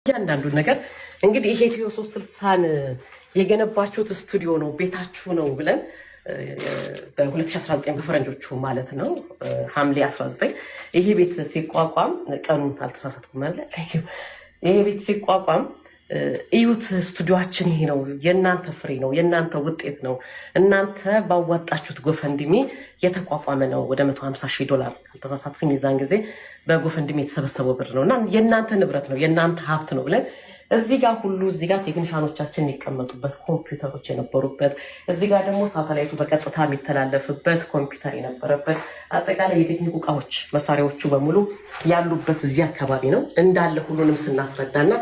እያንዳንዱ ነገር እንግዲህ ይሄ ኢትዮ 360ን የገነባችሁት ስቱዲዮ ነው ቤታችሁ ነው ብለን በ2019 በፈረንጆቹ ማለት ነው ሐምሌ 19 ይሄ ቤት ሲቋቋም ቀኑን አልተሳሳትኩም ማለት ይሄ ቤት ሲቋቋም እዩት ስቱዲዮአችን ይሄ ነው የእናንተ ፍሬ ነው የእናንተ ውጤት ነው እናንተ ባዋጣችሁት ጎፈንድሚ የተቋቋመ ነው ወደ $150,000 አልተሳሳትኩኝ የዛን ጊዜ በጎፈንድሚ የተሰበሰበው ብር ነውና የእናንተ ንብረት ነው የእናንተ ሀብት ነው ብለን እዚህ ጋር ሁሉ እዚህ ጋር ቴክኒሻኖቻችን የሚቀመጡበት ኮምፒውተሮች የነበሩበት እዚህ ጋር ደግሞ ሳተላይቱ በቀጥታ የሚተላለፍበት ኮምፒውተር የነበረበት አጠቃላይ የቴክኒክ ዕቃዎች መሳሪያዎቹ በሙሉ ያሉበት እዚህ አካባቢ ነው እንዳለ ሁሉንም ስናስረዳና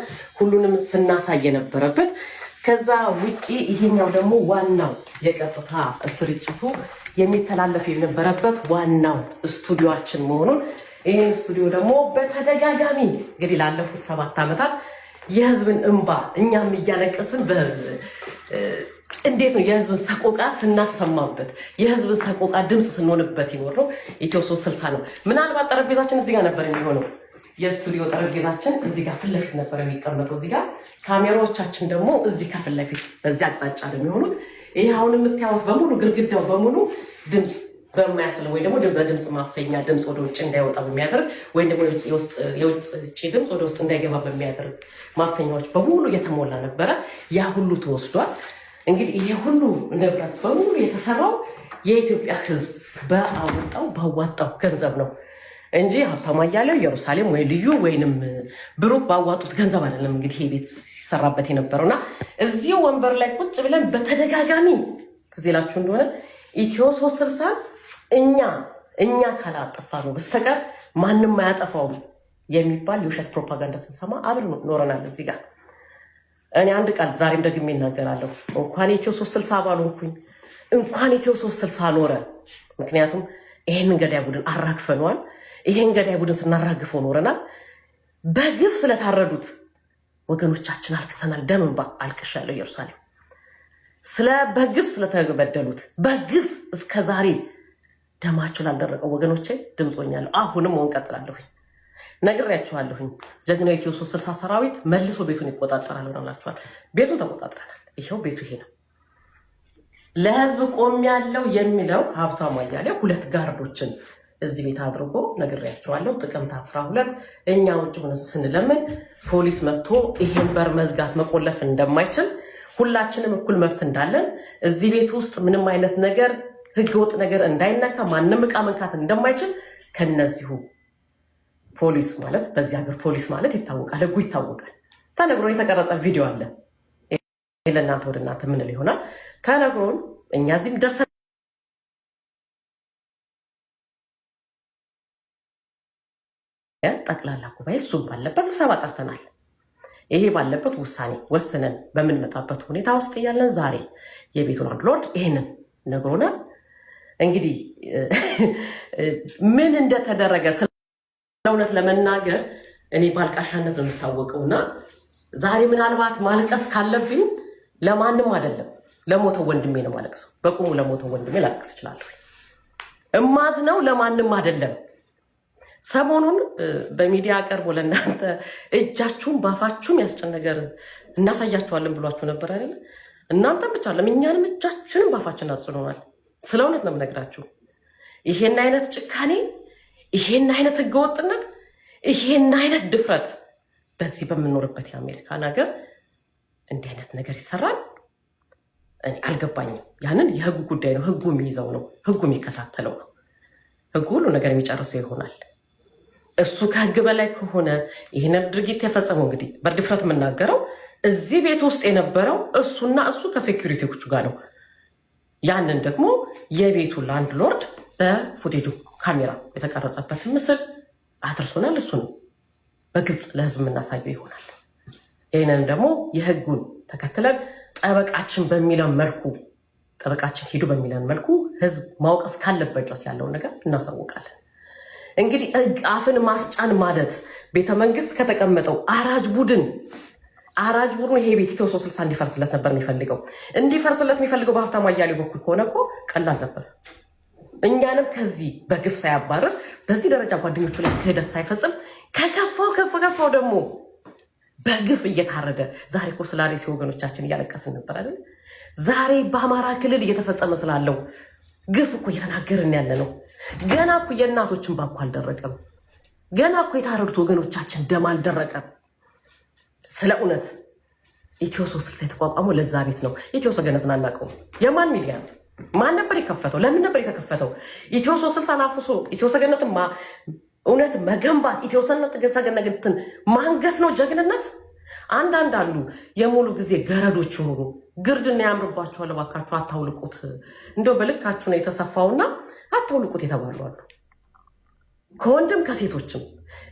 ሁሉንም ስናሳይ የነበረበት ከዛ ውጪ ይሄኛው ደግሞ ዋናው የቀጥታ ስርጭቱ የሚተላለፍ የነበረበት ዋናው ስቱዲዮአችን መሆኑን ይሄን ስቱዲዮ ደግሞ በተደጋጋሚ እንግዲህ ላለፉት 7 ዓመታት የህዝብን እንባ እኛም እያለቀስን እንዴት ነው የህዝብን ሰቆቃ ስናሰማበት የህዝብን ሰቆቃ ድምጽ ስንሆንበት ይኖረው ኢትዮ 360 ነው። ምናልባት ጠረጴዛችን እዚህ ጋር ነበር የሚሆነው የስቱዲዮ ጠረጴዛችን እዚህ ጋር ፊት ለፊት ነበር የሚቀመጠው እዚህ ጋር ካሜራዎቻችን ደግሞ እዚህ ከፊት ለፊት በዚህ አቅጣጫ ነው የሚሆኑት። ይሄ አሁን የምታዩት በሙሉ ግድግዳው በሙሉ ድምጽ በማያሰለው ወይ ደግሞ በድምጽ ማፈኛ ድምጽ ወደ ውጭ እንዳይወጣ በሚያደርግ ወይ ደግሞ የውጭ ድምጽ ወደ ውስጥ እንዳይገባ በሚያደርግ ማፈኛዎች በሙሉ የተሞላ ነበረ። ያ ሁሉ ተወስዷል። እንግዲህ ይሄ ሁሉ ንብረት በሙሉ የተሰራው የኢትዮጵያ ህዝብ ባዋጣው ገንዘብ ነው እንጂ ሀብታሙ አያሌው ኢየሩሳሌም ወይ ልዩ ወይንም ብሩክ ባዋጡት ገንዘብ አይደለም። እንግዲህ ይሄ ቤት ሲሰራበት የነበረውና እዚህ ወንበር ላይ ቁጭ ብለን በተደጋጋሚ ትዝላችሁ እንደሆነ ኢትዮ 360 እኛ ካላጠፋ ነው በስተቀር ማንንም አያጠፋውም የሚባል የውሸት ፕሮፓጋንዳ ስንሰማ አብረን ኖረናል። እዚህ ጋር እኔ አንድ ቃል ዛሬም ደግሜ እናገራለሁ። እንኳን ኢትዮ 360 አባልኩኝ እንኳን ኢትዮ 360 ኖረ። ምክንያቱም ይሄን ገዳይ ቡድን አራግፈነዋል። ይሄን ገዳይ ቡድን ስናራግፈው ኖረናል። በግፍ ስለታረዱት ወገኖቻችን አልቅሰናል። ደም እንባ አልቅሻለሁ። ኢየሩሳሌም በግፍ ስለተበደሉት በግፍ እስከዛሬ ደማቸው ላልደረቀው ወገኖቼ ድምጾኛለሁ። አሁንም ወንቀጥላለሁኝ ነግሬያችኋለሁኝ። ጀግናው ኢትዮ 360 ሰራዊት መልሶ ቤቱን ይቆጣጠራል ብለናችኋል። ቤቱን ተቆጣጥረናል። ይሄው ቤቱ ይሄ ነው። ለህዝብ ቆም ያለው የሚለው ሀብታሙ አያሌው 2 ጋርዶችን እዚህ ቤት አድርጎ ነግሬያችኋለሁ። ጥቅምት 12 እኛ ውጭ ሆነን ስንለምን ፖሊስ መጥቶ ይሄን በር መዝጋት መቆለፍ እንደማይችል ሁላችንም እኩል መብት እንዳለን እዚህ ቤት ውስጥ ምንም አይነት ነገር ህገወጥ ነገር እንዳይነካ ማንም ዕቃ መንካት እንደማይችል ከነዚሁ ፖሊስ ማለት በዚህ ሀገር ፖሊስ ማለት ይታወቃል፣ ህጉ ይታወቃል። ተነግሮን የተቀረጸ ቪዲዮ አለ። ለእናንተ ወደ እናንተ ምንል ይሆናል ተነግሮን እኛ እዚህም ደርሰን ጠቅላላ ጉባኤ እሱም ባለበት ስብሰባ ጠርተናል። ይሄ ባለበት ውሳኔ ወስነን በምንመጣበት ሁኔታ ውስጥ እያለን ዛሬ የቤቱ ላንድሎርድ ይሄንን ነግሮናል። እንግዲህ ምን እንደተደረገ ስለእውነት ለመናገር እኔ ባልቃሻነት ነው የምታወቀውና ዛሬ ምናልባት ማልቀስ ካለብኝ ለማንም አይደለም ለሞተው ወንድሜ ነው ማለቅሰው። በቁሙ ለሞተው ወንድሜ ላልቅስ እችላለሁ። እማዝነው ለማንም አይደለም። ሰሞኑን በሚዲያ ቀርቦ ለእናንተ እጃችሁን ባፋችሁም ያስጭን ነገር እናሳያችኋለን ብሏችሁ ነበር አይደል? እናንተ ብቻ ለምኛንም እጃችንን ባፋችን አጽኖናል። ስለ እውነት ነው የምነግራችሁ። ይሄን አይነት ጭካኔ፣ ይሄን አይነት ህገወጥነት፣ ይሄን አይነት ድፍረት በዚህ በምንኖርበት የአሜሪካን ሀገር እንዲህ አይነት ነገር ይሰራል? እኔ አልገባኝም። ያንን የህጉ ጉዳይ ነው። ህጉ የሚይዘው ነው። ህጉ የሚከታተለው ነው። ህጉ ሁሉ ነገር የሚጨርሰው ይሆናል። እሱ ከህግ በላይ ከሆነ ይህንን ድርጊት የፈጸመው እንግዲህ በድፍረት የምናገረው እዚህ ቤት ውስጥ የነበረው እሱና እሱ ከሴኩሪቲዎቹ ጋር ነው። ያንን ደግሞ የቤቱ ላንድሎርድ በፉቴጁ ካሜራ የተቀረጸበትን ምስል አድርሶናል። እሱን በግልጽ ለህዝብ የምናሳየው ይሆናል። ይህንን ደግሞ የህጉን ተከትለን ጠበቃችን ሂዱ በሚለን መልኩ ህዝብ ማወቅ እስካለበት ድረስ ያለውን ነገር እናሳውቃለን። እንግዲህ አፍን ማስጫን ማለት ቤተመንግስት ከተቀመጠው አራጅ ቡድን ይሄ ቤት ኢትዮ 360 እንዲፈርስለት ነበር የሚፈልገው። እንዲፈርስለት የሚፈልገው በሀብታሙ አያሌው በኩል ከሆነ እኮ ቀላል ነበር። እኛንም ከዚህ በግፍ ሳያባረር በዚህ ደረጃ ጓደኞቹ ላይ ክህደት ሳይፈጽም ከከፋው ደግሞ በግፍ እየታረደ ዛሬ እኮ ስለ አርሲ ወገኖቻችን እያለቀስን ነበር አይደል? ዛሬ በአማራ ክልል እየተፈጸመ ስላለው ግፍ እኮ እየተናገርን ያለ ነው። ገና እኮ የእናቶችን ባኮ አልደረቀም። ገና እኮ የታረዱት ወገኖቻችን ደም አልደረቀም። ስለ እውነት ኢትዮ 360 የተቋቋመው ለዛ ቤት ነው። ኢትዮ ሰገነትን አናውቀውም። የማን ሚዲያ ነው? ማን ነበር የከፈተው? ለምን ነበር የተከፈተው? ኢትዮ 360 አፍሶ ኢትዮ ሰገነትን እውነት መገንባት፣ ኢትዮ ሰገነትን ማንገስ ነው ጀግንነት። አንዳንድ አሉ የሙሉ ጊዜ ገረዶች ሆኑ። ግርድና ያምርባችኋል፣ እባካችሁ አታውልቁት፣ እንደው በልካችሁ ነው የተሰፋውና አታውልቁት የተባሉ አሉ። ከወንድም ከሴቶችም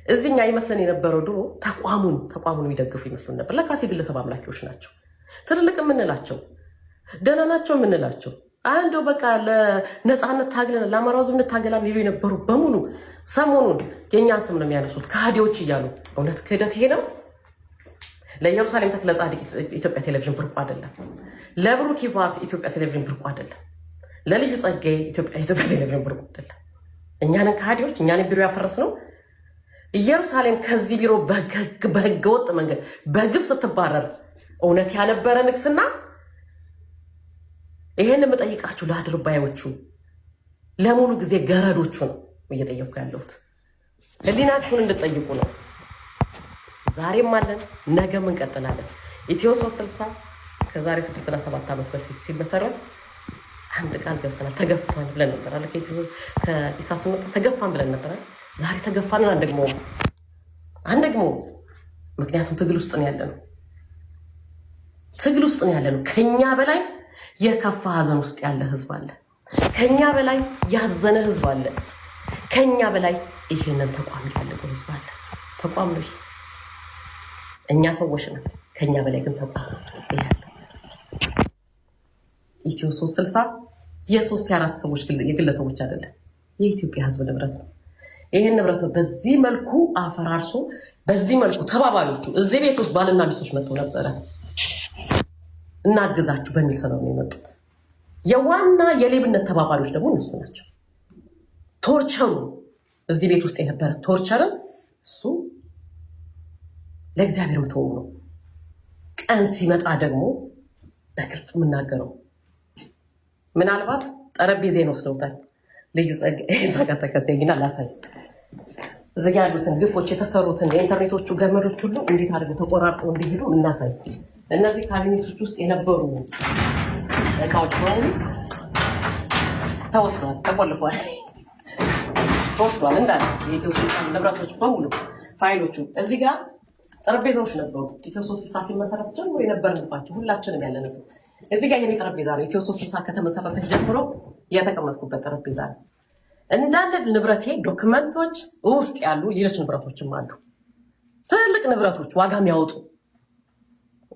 እዚህኛ ይመስለን የነበረው ድሮ ተቋሙን የሚደግፉ ይመስሉን ነበር። ለካሴ ግለሰብ አምላኪዎች ናቸው። ትልልቅ የምንላቸው ደህና ናቸው የምንላቸው እንደው በቃ ለነፃነት ታግለን ለአማራው ሕዝብ እንታገላለን ሊሉ የነበሩ በሙሉ ሰሞኑን የእኛን ስም ነው የሚያነሱት ከሃዲዎች እያሉ። እውነት ክህደት ይሄ ነው። ለኢየሩሳሌም ተክለ ጻድቅ ኢትዮጵያ ቴሌቪዥን ብርቁ አይደለም። ለብሩክ ይባስ ኢትዮጵያ ቴሌቪዥን ብርቁ አይደለም። ለልዩ ጸጋዬ ኢትዮጵያ ቴሌቪዥን ብርቁ አይደለም። እኛንን ከሃዲዎች እኛንን ቢሮ ያፈረስ ነው። ኢየሩሳሌም ከዚህ ቢሮ በህገ ወጥ መንገድ በግፍ ስትባረር እውነት ያነበረ ንግስና። ይሄን የምጠይቃችሁ ለአድርባዮቹ ለሙሉ ጊዜ ገረዶቹ ነው እየጠየኩ ያለሁት። ህሊናችሁን እንድጠይቁ ነው። ዛሬም አለን፣ ነገም እንቀጥላለን። ኢትዮ 360 ከዛሬ 6-7 ዓመት በፊት ሲመሰረት አንድ ቃል ገብተናል። ተገፋን ብለን ነበር አለ ከኢሳስ ነው ተገፋን ብለን ነበር። ዛሬ ተገፋን አንደግሞ ምክንያቱም ትግል ውስጥ ነው ያለነው። ከኛ በላይ የከፋ ሀዘን ውስጥ ያለ ህዝብ አለ። ከኛ በላይ ያዘነ ህዝብ አለ። ከኛ በላይ ይሄንን ተቋም ያለው ህዝብ አለ። ተቋም ነው። እኛ ሰዎች ነን። ከኛ በላይ ግን ተቋም ያለው ኢትዮ 360 የ3-4 ሰዎች የግለሰቦች አይደለም፣ የኢትዮጵያ ህዝብ ንብረት ነው። ይሄን ንብረት ነው በዚህ መልኩ አፈራርሶ በዚህ መልኩ ተባባሪዎቹ እዚህ ቤት ውስጥ ባልና ሚስቶች መጥተው ነበረ እናግዛችሁ በሚል ሰበብ ነው የመጡት። የዋና የሌብነት ተባባሪዎች ደግሞ እነሱ ናቸው። ቶርቸሩ እዚህ ቤት ውስጥ የነበረ ቶርቸርን እሱ ለእግዚአብሔር መተው ነው። ቀን ሲመጣ ደግሞ በግልጽ የምናገረው ምናልባት ጠረጴዛዬን ወስደውታል። ልዩ ጸጋ ተከታይና ላሳይ። እዚህ ያሉትን ግፎች የተሰሩትን የኢንተርኔቶቹ ገመዶች ሁሉ እንዴት አድርገው ተቆራርጠው እንዲሄዱ እናሳይ። እነዚህ ካቢኔቶች ውስጥ የነበሩ እቃዎች በሙሉ ተወስዷል፣ ተቆልፏል፣ ተወስዷል። እንዳለ የኢትዮ 360 ንብረቶች በሙሉ ፋይሎቹ እዚህ ጋር ጠረጴዛዎች ነበሩ። ኢትዮ 360 ሲመሰረት ጀምሮ የነበርንባቸው ሁላችንም ያለንበት እዚህ ጋር የኔ ጠረጴዛ ነው። ኢትዮ 360 ከተመሰረተ ጀምሮ የተቀመጥኩበት ጠረጴዛ ነው። እንዳለ ንብረቴ ዶክመንቶች ውስጥ ያሉ ሌሎች ንብረቶችም አሉ። ትልልቅ ንብረቶች ዋጋ የሚያወጡ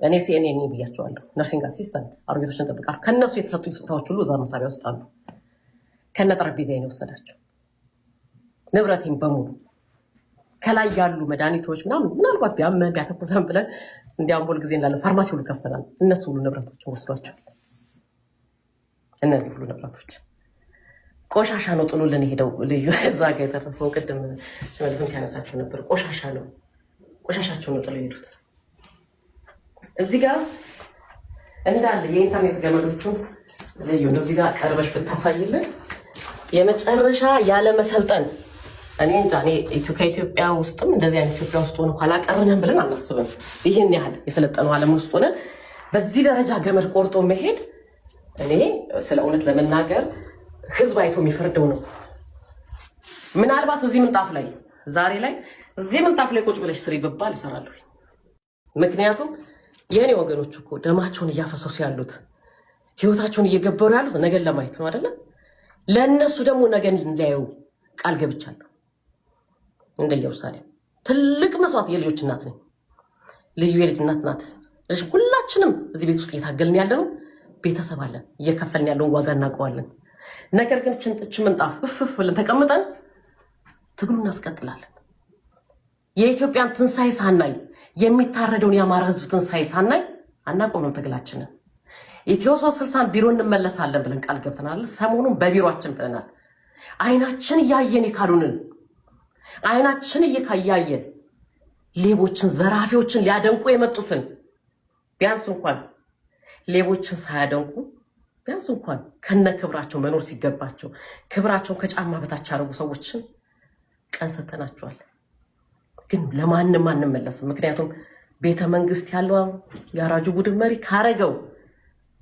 እኔ ሲኤንኤን ብያቸዋለሁ። ነርሲንግ አሲስታንት አሮጌቶችን ጠብቃለሁ። ከነሱ የተሰጡ ስጦታዎች ሁሉ እዛ መሳቢያ ውስጥ አሉ። ከነ ጠረጴዛዬ ነው የወሰዳቸው ንብረቴን በሙሉ። ከላይ ያሉ መድኃኒቶች ምናልባት ቢያመን ቢያተኩሰን ብለን እንዲያውም ሁል ጊዜ እንዳለ ፋርማሲ ሁሉ ከፍተናል። እነሱ ሁሉ ንብረቶችን ወስዷቸው። እነዚህ ሁሉ ንብረቶች ቆሻሻ ነው ጥሎልን ሄደው። ልዩ እዛ ጋ የተረፈው ቅድም ሽመልስም ሲያነሳቸው ነበር። ቆሻሻቸው ነው ጥሎ ሄዱት። እዚህ ጋር እንዳለ የኢንተርኔት ገመዶቹ ልዩ እንደው እዚህ ጋር ቀርበሽ ብታሳይልን የመጨረሻ ያለ መሰልጠን እኔ እንጃ። እኔ ከኢትዮጵያ ውስጥም እንደዚህ አይነት ኢትዮጵያ ውስጥ ሆነ ኋላ ቀርነን ብለን አናስብም። ይህን ያህል የሰለጠነው ዓለም ውስጥ ሆነ በዚህ ደረጃ ገመድ ቆርጦ መሄድ እኔ ስለ እውነት ለመናገር ህዝብ አይቶ የሚፈርደው ነው። ምናልባት እዚህ ምንጣፍ ላይ ዛሬ ላይ እዚህ ምንጣፍ ላይ ቁጭ ብለሽ ስሪ ብባል እሰራለሁ። ምክንያቱም የእኔ ወገኖች እኮ ደማቸውን እያፈሰሱ ያሉት ህይወታቸውን እየገበሩ ያሉት ነገን ለማየት ነው አይደለም። ለእነሱ ደግሞ ነገን እንዲያዩ ቃል ገብቻለሁ። እንደ ኢየሩሳሌም ትልቅ መስዋዕት የልጆች እናት ነኝ። ልዩ የልጅ እናት ናት። ሁላችንም እዚህ ቤት ውስጥ እየታገልን ያለነው ቤተሰብ አለን፣ እየከፈልን ያለውን ዋጋ እናውቀዋለን። ነገር ግን ችንጥች ምንጣፍ እፍፍ ብለን ተቀምጠን ትግሉን እናስቀጥላለን። የኢትዮጵያን ትንሳኤ ሳናይ የሚታረደውን የአማራ ህዝብ ትንሳኤ ሳናይ አናቆምም ትግላችንን። ኢትዮ 360 ቢሮ እንመለሳለን ብለን ቃል ገብተናል። ሰሞኑን በቢሮአችን ብለናል። አይናችን እያየን የካሉንን አይናችን እያየን ሌቦችን ዘራፊዎችን ሊያደንቁ የመጡትን ቢያንስ እንኳን ሌቦችን ሳያደንቁ ቢያንስ እንኳን ከነ ክብራቸው መኖር ሲገባቸው ክብራቸውን ከጫማ በታች ያደረጉ ሰዎችን ቀን ሰተናቸዋል። ግን ለማንም አንመለስም። ምክንያቱም ቤተ መንግስት ያለው የአራጁ ቡድን መሪ ካረገው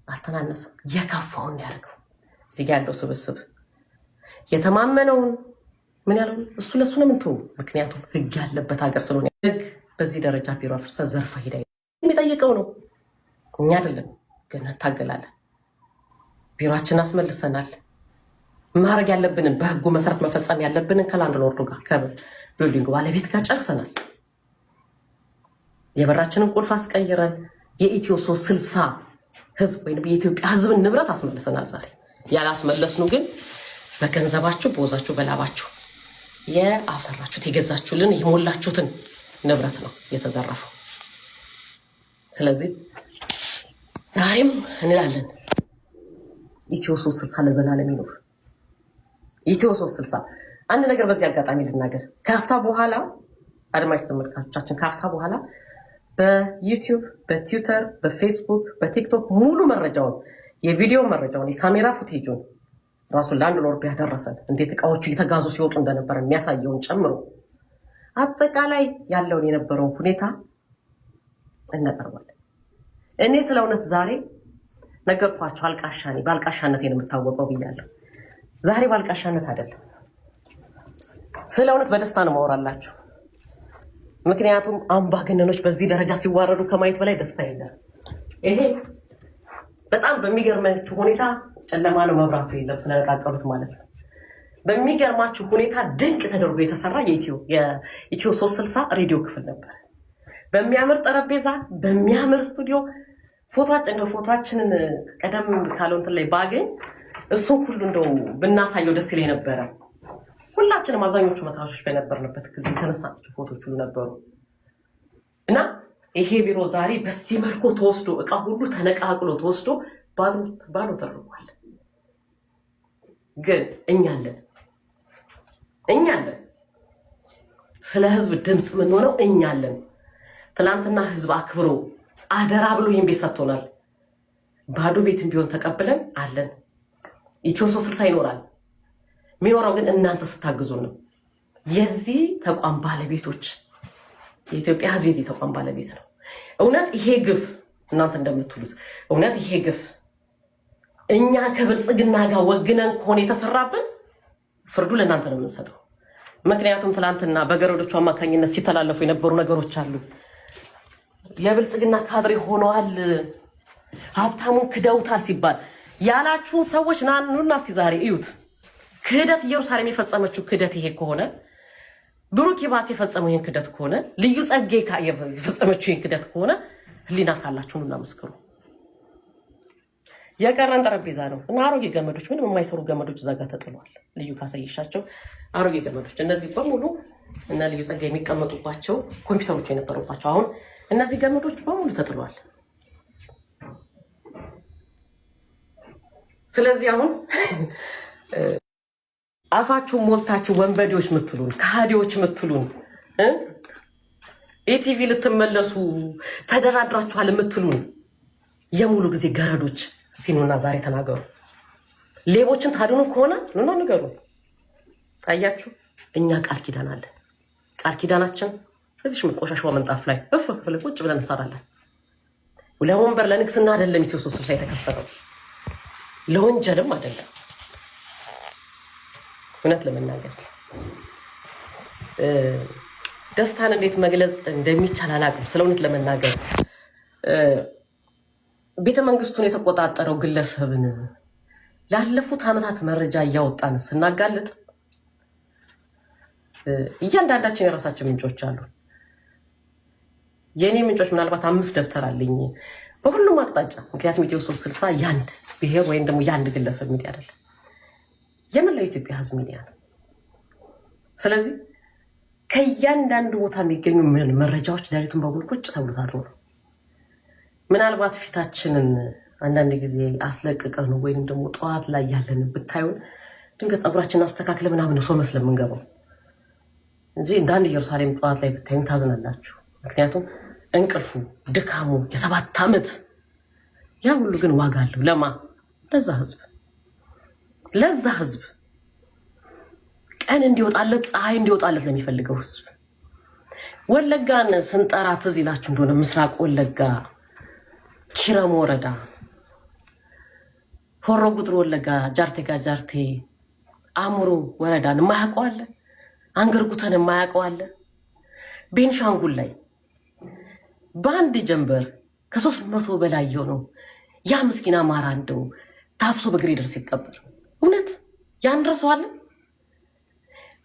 አልተናነሰም፣ የከፋውን ያደርገው። እዚህ ያለው ስብስብ የተማመነውን ምን ያለው እሱ ለሱ ነው ምንተው። ምክንያቱም ህግ ያለበት ሀገር ስለሆነ ህግ በዚህ ደረጃ ቢሮ አፍርሰ ዘርፈ ሄዳ የሚጠይቀው ነው፣ እኛ አይደለም። ግን እንታገላለን። ቢሮአችን አስመልሰናል። ማድረግ ያለብንን በህጉ መሰረት መፈጸም ያለብንን ከላንድ ሎርዱ ጋር ከቢልዲንጉ ባለቤት ጋር ጨርሰናል። የበራችንን ቁልፍ አስቀይረን የኢትዮ 360 ህዝብ ወይም የኢትዮጵያ ህዝብን ንብረት አስመልሰናል። ዛሬ ያላስመለስኑ ግን በገንዘባችሁ በወዛችሁ በላባችሁ የአፈራችሁት የገዛችሁልን የሞላችሁትን ንብረት ነው የተዘረፈው። ስለዚህ ዛሬም እንላለን ኢትዮ 360 ለዘላለም ይኖር። ኢትዮ 360 አንድ ነገር በዚህ አጋጣሚ ልናገር። ከሀፍታ በኋላ አድማጭ ተመልካቾቻችን ከሀፍታ በኋላ በዩቲዩብ፣ በትዊተር፣ በፌስቡክ፣ በቲክቶክ ሙሉ መረጃውን የቪዲዮ መረጃውን የካሜራ ፉቴጁን ራሱን ላንድ ሎርዱ ያደረሰን እንዴት እቃዎቹ እየተጋዙ ሲወጡ እንደነበረ የሚያሳየውን ጨምሮ አጠቃላይ ያለውን የነበረውን ሁኔታ እናቀርባለን። እኔ ስለ እውነት ዛሬ ነገርኳቸው። አልቃሻ ነኝ፣ በአልቃሻነት የምታወቀው ብያለሁ። ዛሬ በአልቃሻነት አይደለም፣ ስለ እውነት በደስታ ነው ማወራላችሁ። ምክንያቱም አምባገነኖች በዚህ ደረጃ ሲዋረዱ ከማየት በላይ ደስታ የለም። ይሄ በጣም በሚገርማችሁ ሁኔታ ጨለማ ነው፣ መብራቱ የለም ስለነቃቀሉት ማለት ነው። በሚገርማችሁ ሁኔታ ድንቅ ተደርጎ የተሰራ የኢትዮ 360 ሬዲዮ ክፍል ነበር። በሚያምር ጠረጴዛ፣ በሚያምር ስቱዲዮ ፎቶችንን ቀደም ካለው እንትን ላይ ባገኝ እሱን ሁሉ እንደው ብናሳየው ደስ ይለኝ ነበረ። ሁላችንም አብዛኞቹ መስራቾች በነበርንበት ጊዜ የተነሳቸው ፎቶች ሁሉ ነበሩ እና ይሄ ቢሮ ዛሬ በዚህ መልኩ ተወስዶ እቃ ሁሉ ተነቃቅሎ ተወስዶ ባዶ ተደርጓል። ግን እኛ አለን ስለ ህዝብ ድምፅ የምንሆነው እኛ አለን። ትናንትና ህዝብ አክብሮ አደራ ብሎ ይህን ቤት ሰጥቶናል። ባዶ ቤትም ቢሆን ተቀብለን አለን። ኢትዮ 360 ይኖራል። የሚኖረው ግን እናንተ ስታግዙ ነው። የዚህ ተቋም ባለቤቶች የኢትዮጵያ ህዝብ የዚህ ተቋም ባለቤት ነው። እውነት ይሄ ግፍ እናንተ እንደምትሉት እውነት ይሄ ግፍ እኛ ከብልጽግና ጋር ወግነን ከሆነ የተሰራብን ፍርዱ ለእናንተ ነው የምንሰጠው። ምክንያቱም ትናንትና በገረዶቹ አማካኝነት ሲተላለፉ የነበሩ ነገሮች አሉ። የብልጽግና ካድሬ ሆነዋል፣ ሀብታሙን ክደውታል ሲባል ያላችሁን ሰዎች ናኑና እስቲ ዛሬ እዩት። ክህደት ኢየሩሳሌም የፈጸመችው ክህደት ይሄ ከሆነ ብሩክ ይባስ የፈጸመው ይህን ክህደት ከሆነ ልዩ ጸጌ የፈጸመችው ይህን ክህደት ከሆነ ህሊና ካላችሁ እና መስክሩ። የቀረን ጠረጴዛ ነው እና አሮጌ ገመዶች፣ ምንም የማይሰሩ ገመዶች እዛ ጋር ተጥለዋል። ልዩ ካሳየሻቸው አሮጌ ገመዶች እነዚህ በሙሉ እና ልዩ ጸጋ የሚቀመጡባቸው ኮምፒውተሮች የነበሩባቸው አሁን እነዚህ ገመዶች በሙሉ ተጥለዋል። ስለዚህ አሁን አፋችሁ ሞልታችሁ ወንበዴዎች ምትሉን ከሃዲዎች ምትሉን ኢቲቪ ልትመለሱ ተደራድራችኋል ምትሉን የሙሉ ጊዜ ገረዶች ሲኑና ዛሬ ተናገሩ። ሌቦችን ታድኑ ከሆነ ኑና ንገሩ። ታያችሁ፣ እኛ ቃል ኪዳን አለን። ቃል ኪዳናችን እዚህ ቆሻሻው መንጣፍ ላይ ብለን ቁጭ ብለን እንሰራለን። ለወንበር ለንግስና አይደለም ኢትዮ 360 የተከፈተው፣ ለወንጀልም አይደለም። እውነት ለመናገር ደስታን እንዴት መግለጽ እንደሚቻል አላውቅም። ስለ እውነት ለመናገር ቤተ መንግስቱን የተቆጣጠረው ግለሰብን ላለፉት ዓመታት መረጃ እያወጣን ስናጋልጥ እያንዳንዳችን የራሳችን ምንጮች አሉ። የእኔ ምንጮች ምናልባት 5 ደብተር አለኝ በሁሉም አቅጣጫ። ምክንያቱም ኢትዮ 360 ያንድ ብሔር ወይም ደግሞ ያንድ ግለሰብ ሚዲያ አይደለም፣ የመላው ኢትዮጵያ ህዝብ ሚዲያ ነው። ስለዚህ ከእያንዳንዱ ቦታ የሚገኙ መረጃዎች ዳሪቱን በሙሉ ቁጭ ተብሎ ታጥሮ ነው። ምናልባት ፊታችንን አንዳንድ ጊዜ አስለቅቀን ወይም ደግሞ ጠዋት ላይ ያለን ብታዩን ድንገት ፀጉራችንን አስተካክለ ምናምን ሰው መስለን የምንገባው እንጂ እንዳንድ ኢየሩሳሌም ጠዋት ላይ ብታዩም ታዝናላችሁ። ምክንያቱም እንቅልፉ ድካሙ የ7 ዓመት ያ ሁሉ ግን ዋጋ አለው። ለማ ለዛ ህዝብ ቀን እንዲወጣለት ፀሐይ እንዲወጣለት ለሚፈልገው ህዝብ ወለጋን ስንጠራ ትዝ ይላችሁ እንደሆነ ምስራቅ ወለጋ ኪረም ወረዳ ሆሮ ጉድሩ ወለጋ ጃርቴ ጋጃርቴ አሙሩ ወረዳን ማያውቀው አለ? አንገርጉተን ማያውቀው አለ? ቤንሻንጉል ላይ በአንድ ጀንበር ከ300 በላይ የሆነው ያ ምስኪና አማራ እንደው ታፍሶ በግሬደር ሲቀበር እውነት ያን ረሳዋለን?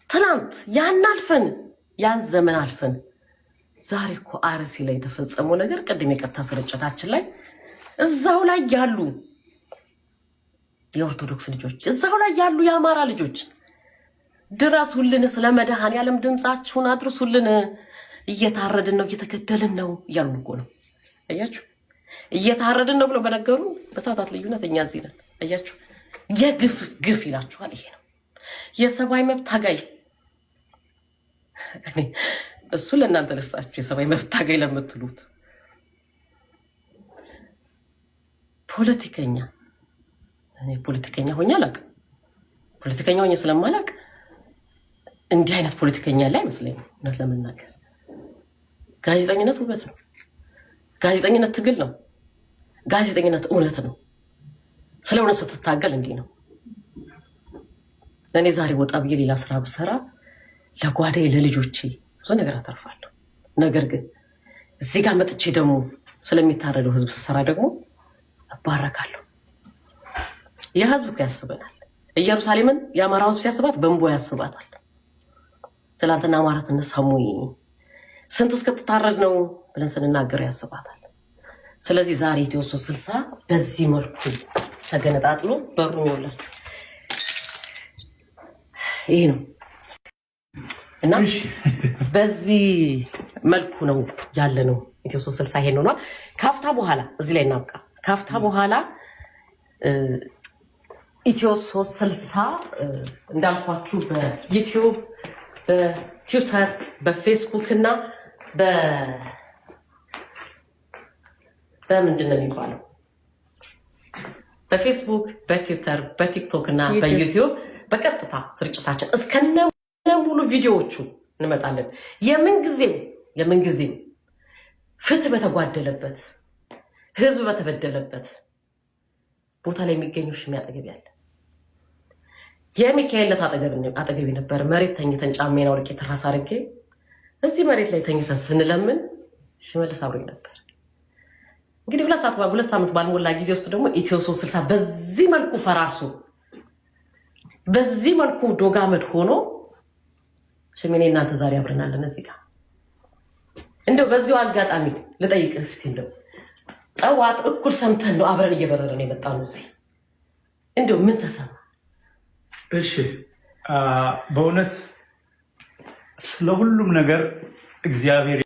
ትናንት ያን አልፈን ያን ዘመን አልፈን ዛሬ እኮ አርሲ ላይ የተፈጸመው ነገር ቅድም የቀጥታ ስርጭታችን ላይ እዛው ላይ ያሉ የኦርቶዶክስ ልጆች እዛው ላይ ያሉ የአማራ ልጆች ድረሱልን፣ ስለ መድኃኔዓለም ድምጻችሁን አድርሱልን፣ እየታረድን ነው እየተገደልን ነው እያሉን እኮ ነው። አያችሁ፣ እየታረድን ነው ብሎ በነገሩ በሰዓታት ልዩነት እኛ እዚህ ነን። አያችሁ፣ የግፍ ግፍ ይላችኋል። ይሄ ነው የሰብአዊ መብት ታጋይ። እሱ ለእናንተ ልስጣችሁ። የሰብአዊ መብት ታጋይ ለምትሉት ፖለቲከኛ፣ እኔ ፖለቲከኛ ሆኜ አላውቅም። ፖለቲከኛ ሆኜ ስለማላውቅ እንዲህ አይነት ፖለቲከኛ ላይ አይመስለኝም። እውነት ለመናገር ጋዜጠኝነት ውበት ነው። ጋዜጠኝነት ትግል ነው። ጋዜጠኝነት እውነት ነው። ስለ እውነት ስትታገል እንዲህ ነው። እኔ ዛሬ ወጣ ብዬ ሌላ ስራ ብሰራ ለጓዳዬ ለልጆቼ ብዙ ነገር አተርፋለሁ። ነገር ግን እዚህ ጋር መጥቼ ደግሞ ስለሚታረደው ህዝብ ስሰራ ደግሞ እባረካለሁ። የህዝብ እኮ ያስበናል። ኢየሩሳሌምን የአማራ ህዝብ ሲያስባት በእንቦ ያስባታል። ትላንትና አማራ ትነሳሙኝ ስንት እስክትታረድ ነው ብለን ስንናገር ያስባታል። ስለዚህ ዛሬ ኢትዮ 360 በዚህ መልኩ ተገነጣጥሎ በሩ ይውላችሁ ይሄ ነው እና በዚህ መልኩ ነው ያለ ነው ኢትዮ 360 ይሄ ነው። ካፍታ በኋላ እዚህ ላይ እናብቃ። ካፍታ በኋላ ኢትዮ 360 እንዳልኳችሁ በዩቲዩብ በትዊተር በፌስቡክ እና በምንድን ነው የሚባለው በፌስቡክ በትዊተር በቲክቶክ እና በዩቲዩብ በቀጥታ ስርጭታችን እስከነ ሙሉ ቪዲዮዎቹ እንመጣለን። የምንጊዜም ፍትህ በተጓደለበት ህዝብ በተበደለበት ቦታ ላይ የሚገኘው ሽሜ አጠገብ ያለ የሚካኤል ዕለት አጠገብ ነበር። መሬት ተኝተን ጫሜን አውልቄ ትራስ አድርጌ እዚህ መሬት ላይ ተኝተን ስንለምን ሽመልስ አብሮኝ ነበር። እንግዲህ 2 ዓመት ባልሞላ ጊዜ ውስጥ ደግሞ ኢትዮ 360 በዚህ መልኩ ፈራርሶ በዚህ መልኩ ዶጋመድ ሆኖ ሽሜኔ እናንተ ዛሬ አብረናለን እዚህ ጋር። እንደው በዚሁ አጋጣሚ ልጠይቅህ እስቲ እንደው ጠዋት እኩል ሰምተን ነው አብረን እየበረረን የመጣነው እዚህ እንደው ምን ተሰማ? እሺ በእውነት ስለሁሉም ነገር እግዚአብሔር